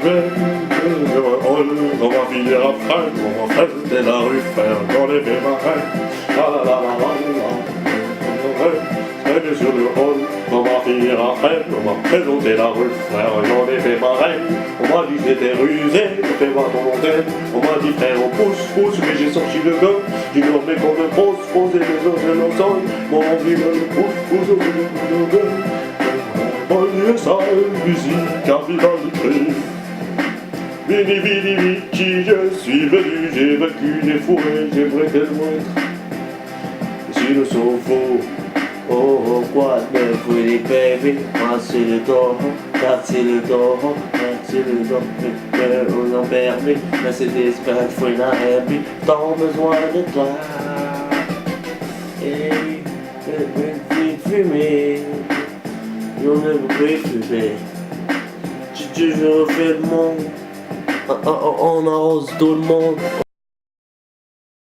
rusée, on va finir après, on va faire de la rue, faire dans les marais. La la la la la la. Et sur le hall, on va finir après, on va présenter la rue, frère, dans les marais. On m'a dit que j'étais rusé, fais-moi ton monter. On m'a dit frère, on pousse, mais j'ai sorti le gars. J'ai dormi qu'on me pose, et les autres je l'entends. Mon envie me pousse, banlieue sale, musique, capitalité. Vini, vini, vini, je suis venu, j'ai vaincu, j'ai fourré, j'aimerais tellement être. Si le son faux, Oh, what the pretty baby, c'est le dos, c'est le dos, c'est le dos, on en permet, Mercedes, Benz, happy, tant besoin de toi. Et une fumée, on ne peut fumer. Tu refais le monde, on arrose tout le monde.